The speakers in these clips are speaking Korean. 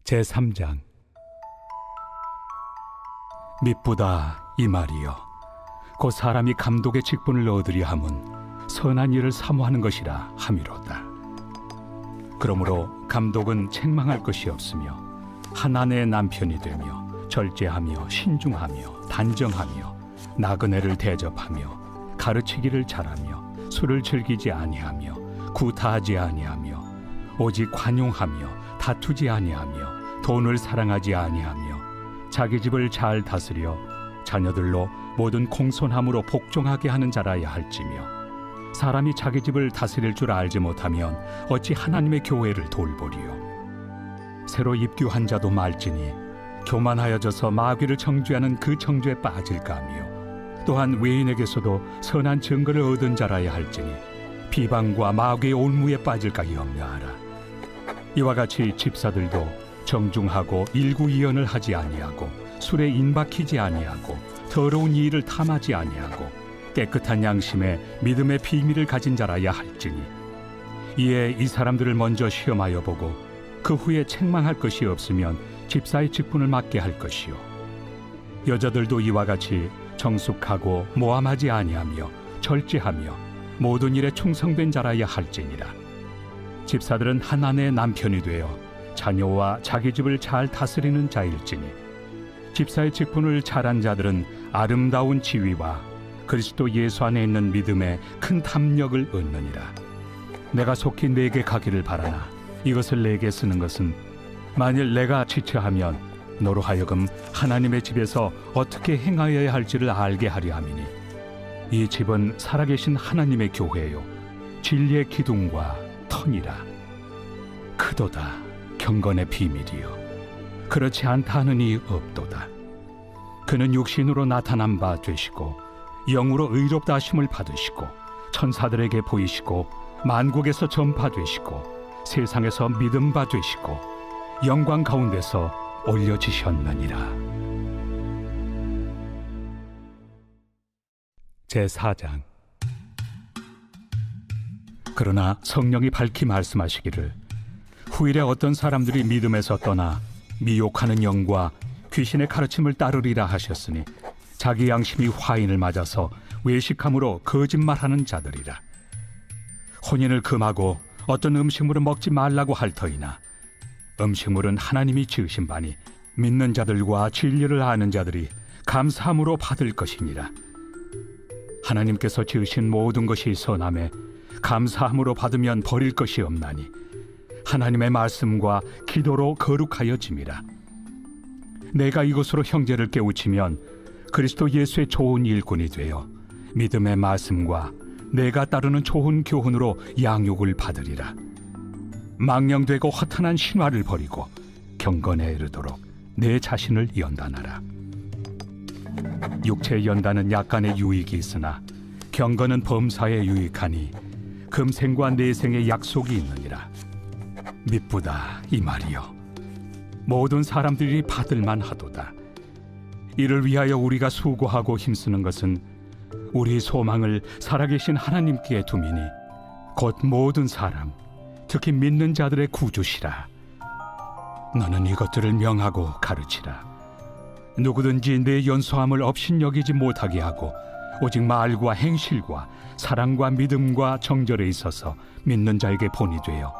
제3장. 미쁘다 이 말이여, 곧 사람이 감독의 직분을 얻으려 함은 선한 일을 사모하는 것이라 함이로다. 그러므로 감독은 책망할 것이 없으며 한 아내의 남편이 되며 절제하며 신중하며 단정하며 나그네를 대접하며 가르치기를 잘하며 술을 즐기지 아니하며 구타하지 아니하며 오직 관용하며 다투지 아니하며 돈을 사랑하지 아니하며 자기 집을 잘 다스려 자녀들로 모든 공손함으로 복종하게 하는 자라야 할지며, 사람이 자기 집을 다스릴 줄 알지 못하면 어찌 하나님의 교회를 돌보리요. 새로 입교한 자도 말지니 교만하여져서 마귀를 정죄하는 그 정죄에 빠질까 하며, 또한 외인에게서도 선한 증거를 얻은 자라야 할지니 비방과 마귀의 올무에 빠질까 염려하라. 이와 같이 집사들도 정중하고 일구이연을 하지 아니하고 술에 인박히지 아니하고 더러운 일을 탐하지 아니하고 깨끗한 양심에 믿음의 비밀을 가진 자라야 할지니, 이에 이 사람들을 먼저 시험하여 보고 그 후에 책망할 것이 없으면 집사의 직분을 맡게 할 것이요, 여자들도 이와 같이 정숙하고 모함하지 아니하며 절제하며 모든 일에 충성된 자라야 할지니라. 집사들은 한 아내의 남편이 되어 자녀와 자기 집을 잘 다스리는 자일지니, 집사의 직분을 잘한 자들은 아름다운 지위와 그리스도 예수 안에 있는 믿음에 큰 탐욕을 얻느니라. 내가 속히 내게 가기를 바라나 이것을 내게 쓰는 것은, 만일 내가 지체하면 너로 하여금 하나님의 집에서 어떻게 행하여야 할지를 알게 하려 함이니, 이 집은 살아계신 하나님의 교회요 진리의 기둥과 터니라. 크도다 경건의 비밀이요 그렇지 않다 하느니 없도다. 그는 육신으로 나타난 바 되시고 영으로 의롭다 하심을 받으시고 천사들에게 보이시고 만국에서 전파되시고 세상에서 믿음 바 되시고 영광 가운데서 올려지셨느니라. 제4장. 그러나 성령이 밝히 말씀하시기를, 후일에 어떤 사람들이 믿음에서 떠나 미혹하는 영과 귀신의 가르침을 따르리라 하셨으니, 자기 양심이 화인을 맞아서 외식함으로 거짓말하는 자들이라. 혼인을 금하고 어떤 음식물을 먹지 말라고 할 터이나, 음식물은 하나님이 지으신 바니 믿는 자들과 진리를 아는 자들이 감사함으로 받을 것이니라. 하나님께서 지으신 모든 것이 선함에 감사함으로 받으면 버릴 것이 없나니, 하나님의 말씀과 기도로 거룩하여짐이라. 내가 이것으로 형제를 깨우치면 그리스도 예수의 좋은 일꾼이 되어 믿음의 말씀과 내가 따르는 좋은 교훈으로 양육을 받으리라. 망령되고 허탄한 신화를 버리고 경건에 이르도록 내 자신을 연단하라. 육체의 연단은 약간의 유익이 있으나 경건은 범사에 유익하니 금생과 내생의 약속이 있느니라. 미쁘다 이 말이여, 모든 사람들이 받을만 하도다. 이를 위하여 우리가 수고하고 힘쓰는 것은 우리 소망을 살아계신 하나님께 두미니, 곧 모든 사람 특히 믿는 자들의 구주시라. 너는 이것들을 명하고 가르치라. 누구든지 내 연소함을 업신여기지 못하게 하고 오직 말과 행실과 사랑과 믿음과 정절에 있어서 믿는 자에게 본이 되어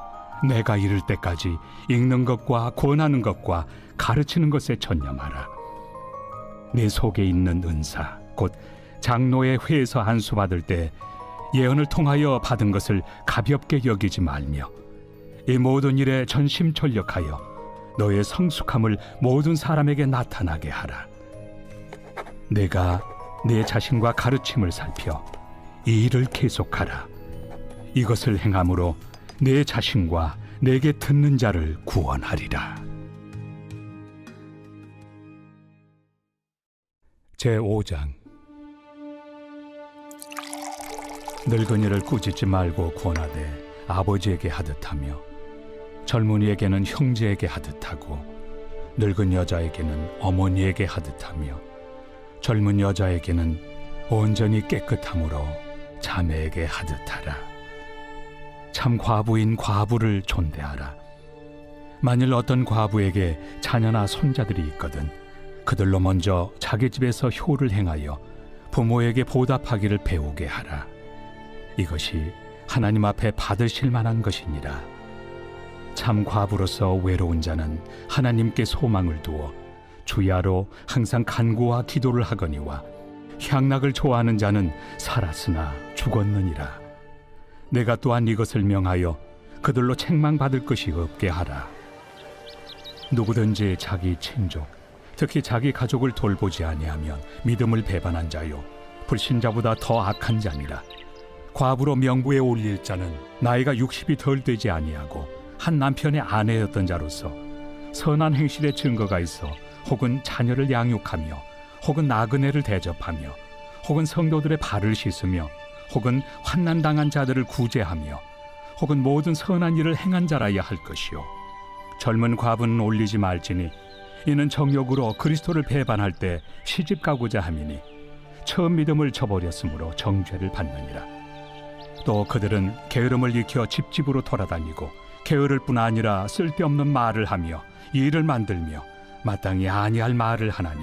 내가 이를 때까지 읽는 것과 권하는 것과 가르치는 것에 전념하라. 내 속에 있는 은사 곧 장로의 회에서 안수 받을 때 예언을 통하여 받은 것을 가볍게 여기지 말며, 이 모든 일에 전심전력하여 너의 성숙함을 모든 사람에게 나타나게 하라. 내가 내 자신과 가르침을 살펴 이 일을 계속하라. 이것을 행함으로 내 자신과 내게 듣는 자를 구원하리라. 제5장. 늙은이를 꾸짖지 말고 권하되 아버지에게 하듯하며, 젊은이에게는 형제에게 하듯하고 늙은 여자에게는 어머니에게 하듯하며, 젊은 여자에게는 온전히 깨끗함으로 자매에게 하듯하라. 참 과부인 과부를 존대하라. 만일 어떤 과부에게 자녀나 손자들이 있거든 그들로 먼저 자기 집에서 효를 행하여 부모에게 보답하기를 배우게 하라. 이것이 하나님 앞에 받으실 만한 것이니라. 참 과부로서 외로운 자는 하나님께 소망을 두어 주야로 항상 간구와 기도를 하거니와 향락을 좋아하는 자는 살았으나 죽었느니라. 내가 또한 이것을 명하여 그들로 책망받을 것이 없게 하라. 누구든지 자기 친족, 특히 자기 가족을 돌보지 아니하면 믿음을 배반한 자요 불신자보다 더 악한 자니라. 과부로 명부에 올릴 자는 나이가 60이 덜 되지 아니하고 한 남편의 아내였던 자로서 선한 행실의 증거가 있어 혹은 자녀를 양육하며 혹은 나그네를 대접하며 혹은 성도들의 발을 씻으며 혹은 환난당한 자들을 구제하며 혹은 모든 선한 일을 행한 자라야 할 것이요 젊은 과부는 올리지 말지니 이는 정욕으로 그리스도를 배반할 때 시집 가고자 함이니 처음 믿음을 저버렸으므로 정죄를 받느니라. 또 그들은 게으름을 익혀 집집으로 돌아다니고 게으를 뿐 아니라 쓸데없는 말을 하며 일을 만들며 마땅히 아니할 말을 하나니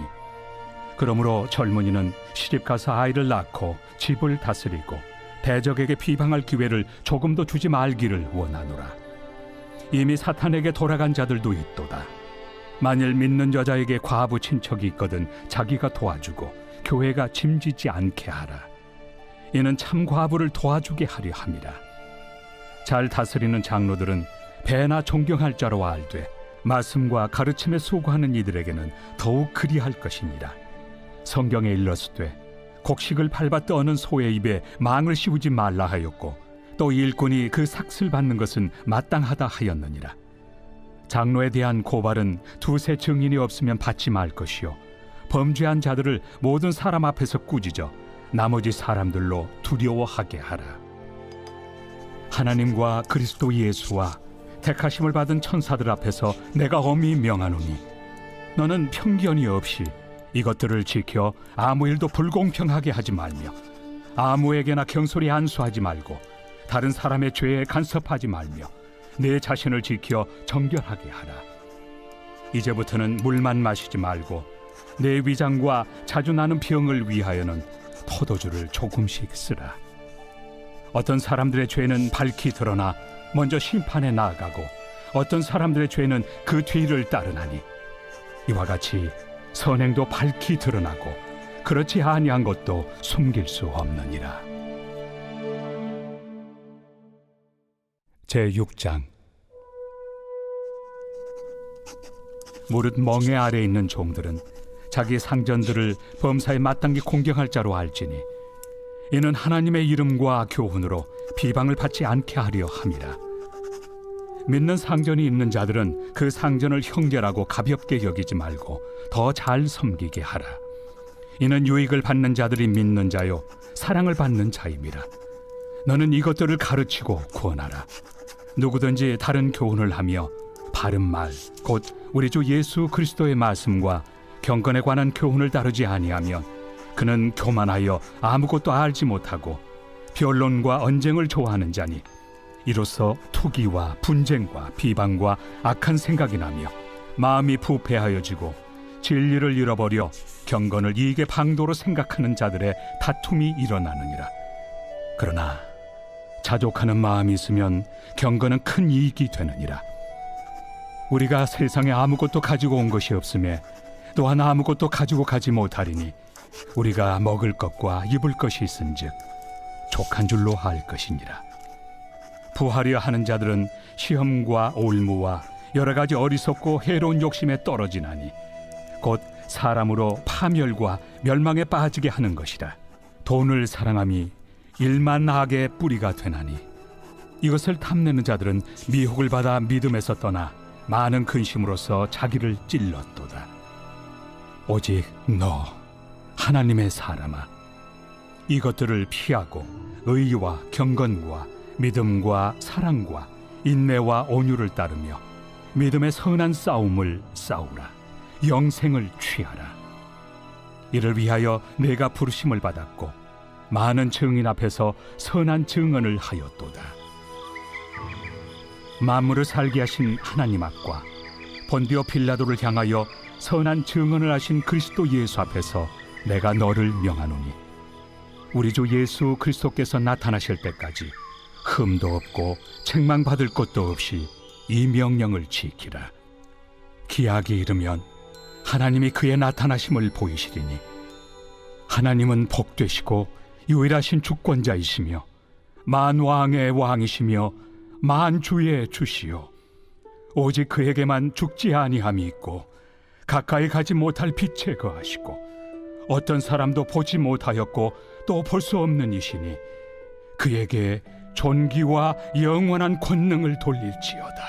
그러므로 젊은이는 시집가서 아이를 낳고 집을 다스리고 대적에게 비방할 기회를 조금도 주지 말기를 원하노라. 이미 사탄에게 돌아간 자들도 있도다. 만일 믿는 여자에게 과부 친척이 있거든 자기가 도와주고 교회가 짐지지 않게 하라. 이는 참 과부를 도와주게 하려 함이라. 잘 다스리는 장로들은 배나 존경할 자로 알되 말씀과 가르침에 수고하는 이들에게는 더욱 그리할 것이니라. 성경에 일렀으되 곡식을 밟아 떠는 소의 입에 망을 씌우지 말라 하였고 또 일꾼이 그 삭슬 받는 것은 마땅하다 하였느니라. 장로에 대한 고발은 두세 증인이 없으면 받지 말 것이요 범죄한 자들을 모든 사람 앞에서 꾸짖어 나머지 사람들로 두려워하게 하라. 하나님과 그리스도 예수와 택하심을 받은 천사들 앞에서 내가 엄히 명하노니 너는 편견이 없이 이것들을 지켜 아무 일도 불공평하게 하지 말며 아무에게나 경솔히 안수하지 말고 다른 사람의 죄에 간섭하지 말며 내 자신을 지켜 정결하게 하라. 이제부터는 물만 마시지 말고 내 위장과 자주 나는 병을 위하여는 포도주를 조금씩 쓰라. 어떤 사람들의 죄는 밝히 드러나 먼저 심판에 나아가고 어떤 사람들의 죄는 그 뒤를 따르나니 이와 같이 선행도 밝히 드러나고 그렇지 아니한 것도 숨길 수 없느니라. 제6장. 무릇 멍에 아래 있는 종들은 자기 상전들을 범사에 마땅히 공경할 자로 알지니 이는 하나님의 이름과 교훈으로 비방을 받지 않게 하려 함이라. 믿는 상전이 있는 자들은 그 상전을 형제라고 가볍게 여기지 말고 더 잘 섬기게 하라. 이는 유익을 받는 자들이 믿는 자요 사랑을 받는 자임이라. 너는 이것들을 가르치고 구원하라. 누구든지 다른 교훈을 하며 바른 말 곧 우리 주 예수 그리스도의 말씀과 경건에 관한 교훈을 따르지 아니하면 그는 교만하여 아무것도 알지 못하고 변론과 언쟁을 좋아하는 자니 이로써 투기와 분쟁과 비방과 악한 생각이 나며 마음이 부패하여지고 진리를 잃어버려 경건을 이익의 방도로 생각하는 자들의 다툼이 일어나느니라. 그러나 자족하는 마음이 있으면 경건은 큰 이익이 되느니라. 우리가 세상에 아무것도 가지고 온 것이 없음에 또한 아무것도 가지고 가지 못하리니 우리가 먹을 것과 입을 것이 있은즉 족한 줄로 알 것이니라. 부하려 하는 자들은 시험과 올무와 여러 가지 어리석고 해로운 욕심에 떨어지나니 곧 사람으로 파멸과 멸망에 빠지게 하는 것이라. 돈을 사랑함이 일만 악의 뿌리가 되나니 이것을 탐내는 자들은 미혹을 받아 믿음에서 떠나 많은 근심으로써 자기를 찔렀도다. 오직 너 하나님의 사람아, 이것들을 피하고 의와 경건과 믿음과 사랑과 인내와 온유를 따르며 믿음의 선한 싸움을 싸우라. 영생을 취하라. 이를 위하여 내가 부르심을 받았고 많은 증인 앞에서 선한 증언을 하였도다. 만물을 살게 하신 하나님 앞과 본디오 빌라도를 향하여 선한 증언을 하신 그리스도 예수 앞에서 내가 너를 명하노니 우리 주 예수 그리스도께서 나타나실 때까지 흠도 없고 책망받을 것도 없이 이 명령을 지키라. 기약이 이르면 하나님이 그의 나타나심을 보이시리니 하나님은 복되시고 유일하신 주권자이시며 만왕의 왕이시며 만주의 주시요 오직 그에게만 죽지 아니함이 있고 가까이 가지 못할 빛에 거하시고 어떤 사람도 보지 못하였고 또 볼 수 없는 이시니 그에게 존귀와 영원한 권능을 돌릴지어다.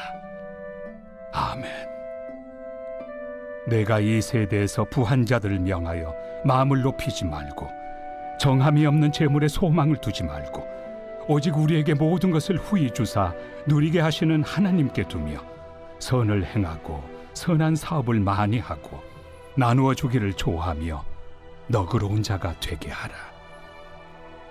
아멘. 내가 이 세대에서 부한 자들을 명하여 마음을 높이지 말고 정함이 없는 재물에 소망을 두지 말고 오직 우리에게 모든 것을 후히 주사 누리게 하시는 하나님께 두며 선을 행하고 선한 사업을 많이 하고 나누어 주기를 좋아하며 너그러운 자가 되게 하라.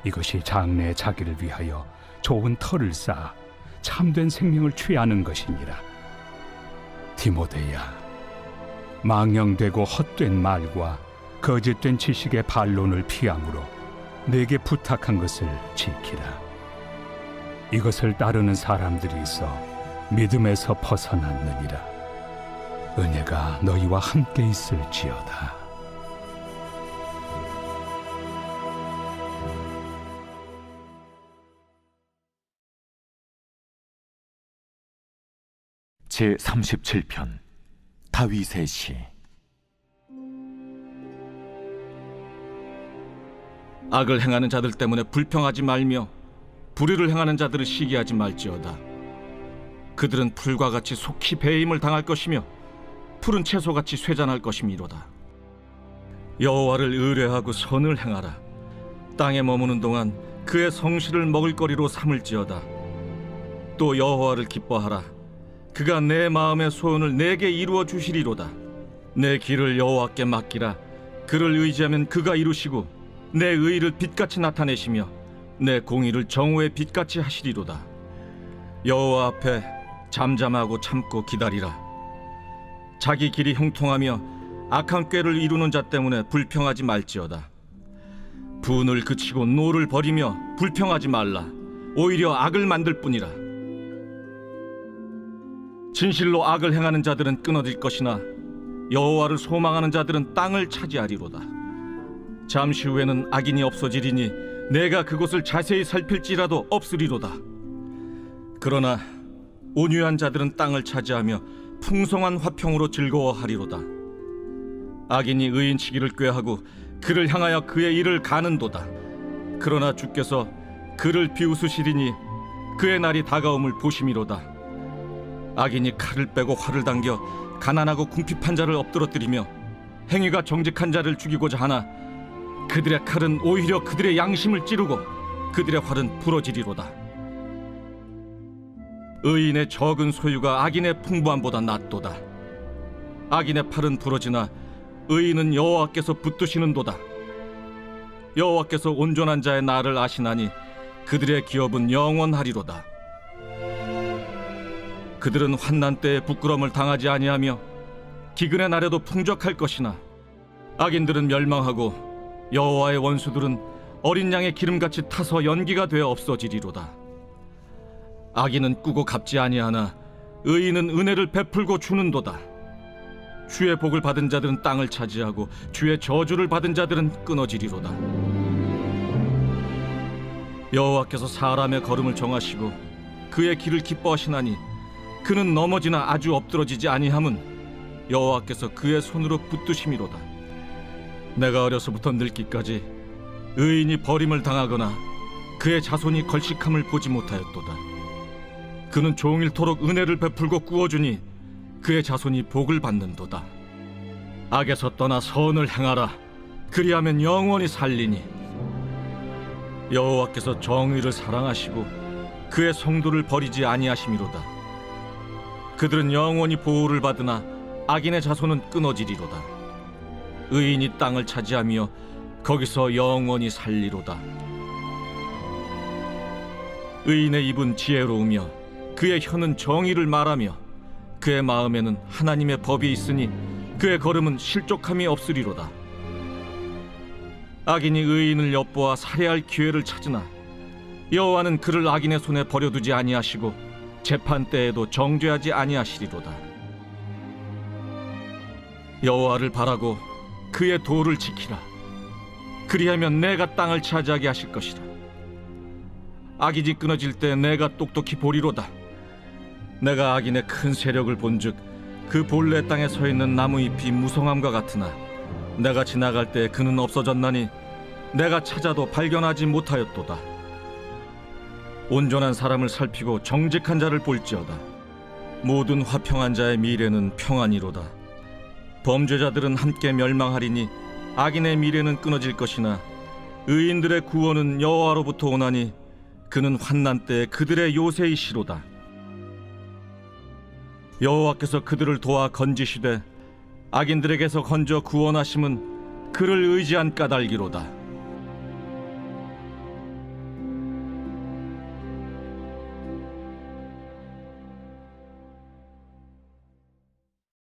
이것이 장래의 자기를 위하여 좋은 터를 쌓아 참된 생명을 취하는 것이니라. 디모데야, 망령되고 헛된 말과 거짓된 지식의 반론을 피함으로 내게 부탁한 것을 지키라. 이것을 따르는 사람들이 있어 믿음에서 벗어났느니라. 은혜가 너희와 함께 있을지어다. 제37편 다윗의 시. 악을 행하는 자들 때문에 불평하지 말며 불의를 행하는 자들을 시기하지 말지어다. 그들은 풀과 같이 속히 배임을 당할 것이며 푸른 채소같이 쇠잔할 것이미로다. 여호와를 의뢰하고 선을 행하라. 땅에 머무는 동안 그의 성실을 먹을거리로 삼을지어다. 또 여호와를 기뻐하라. 그가 내 마음의 소원을 내게 이루어 주시리로다. 내 길을 여호와께 맡기라. 그를 의지하면 그가 이루시고 내 의를 빛같이 나타내시며 내 공의를 정오의 빛같이 하시리로다. 여호와 앞에 잠잠하고 참고 기다리라. 자기 길이 형통하며 악한 꾀를 이루는 자 때문에 불평하지 말지어다. 분을 그치고 노를 버리며 불평하지 말라. 오히려 악을 만들 뿐이라. 진실로 악을 행하는 자들은 끊어질 것이나 여호와를 소망하는 자들은 땅을 차지하리로다. 잠시 후에는 악인이 없어지리니 내가 그곳을 자세히 살필지라도 없으리로다. 그러나 온유한 자들은 땅을 차지하며 풍성한 화평으로 즐거워하리로다. 악인이 의인치기를 꾀하고 그를 향하여 그의 일을 가는도다. 그러나 주께서 그를 비웃으시리니 그의 날이 다가옴을 보심이로다. 악인이 칼을 빼고 활을 당겨 가난하고 궁핍한 자를 엎드러뜨리며 행위가 정직한 자를 죽이고자 하나 그들의 칼은 오히려 그들의 양심을 찌르고 그들의 활은 부러지리로다. 의인의 적은 소유가 악인의 풍부함보다 낫도다. 악인의 팔은 부러지나 의인은 여호와께서 붙드시는도다. 여호와께서 온전한 자의 날을 아시나니 그들의 기업은 영원하리로다. 그들은 환난 때에 부끄러움을 당하지 아니하며 기근의 날에도 풍족할 것이나 악인들은 멸망하고 여호와의 원수들은 어린 양의 기름같이 타서 연기가 되어 없어지리로다. 악인은 꾸고 갚지 아니하나 의인은 은혜를 베풀고 주는도다. 주의 복을 받은 자들은 땅을 차지하고 주의 저주를 받은 자들은 끊어지리로다. 여호와께서 사람의 걸음을 정하시고 그의 길을 기뻐하시나니 그는 넘어지나 아주 엎드러지지 아니함은 여호와께서 그의 손으로 붙드심이로다. 내가 어려서부터 늙기까지 의인이 버림을 당하거나 그의 자손이 걸식함을 보지 못하였도다. 그는 종일토록 은혜를 베풀고 꾸어주니 그의 자손이 복을 받는도다. 악에서 떠나 선을 행하라. 그리하면 영원히 살리니 여호와께서 정의를 사랑하시고 그의 성도를 버리지 아니하심이로다. 그들은 영원히 보호를 받으나 악인의 자손은 끊어지리로다. 의인이 땅을 차지하며 거기서 영원히 살리로다. 의인의 입은 지혜로우며 그의 혀는 정의를 말하며 그의 마음에는 하나님의 법이 있으니 그의 걸음은 실족함이 없으리로다. 악인이 의인을 엿보아 살해할 기회를 찾으나 여호와는 그를 악인의 손에 버려두지 아니하시고 재판 때에도 정죄하지 아니하시리로다. 여호와를 바라고 그의 도를 지키라. 그리하면 내가 땅을 차지하게 하실 것이라. 악이지 끊어질 때 내가 똑똑히 보리로다. 내가 악인의 큰 세력을 본즉 그 본래 땅에 서 있는 나무잎이 무성함과 같으나 내가 지나갈 때 그는 없어졌나니 내가 찾아도 발견하지 못하였도다. 온전한 사람을 살피고 정직한 자를 볼지어다. 모든 화평한 자의 미래는 평안이로다. 범죄자들은 함께 멸망하리니 악인의 미래는 끊어질 것이나 의인들의 구원은 여호와로부터 오나니 그는 환난 때에 그들의 요새이시로다. 여호와께서 그들을 도와 건지시되 악인들에게서 건져 구원하심은 그를 의지한 까닭이로다.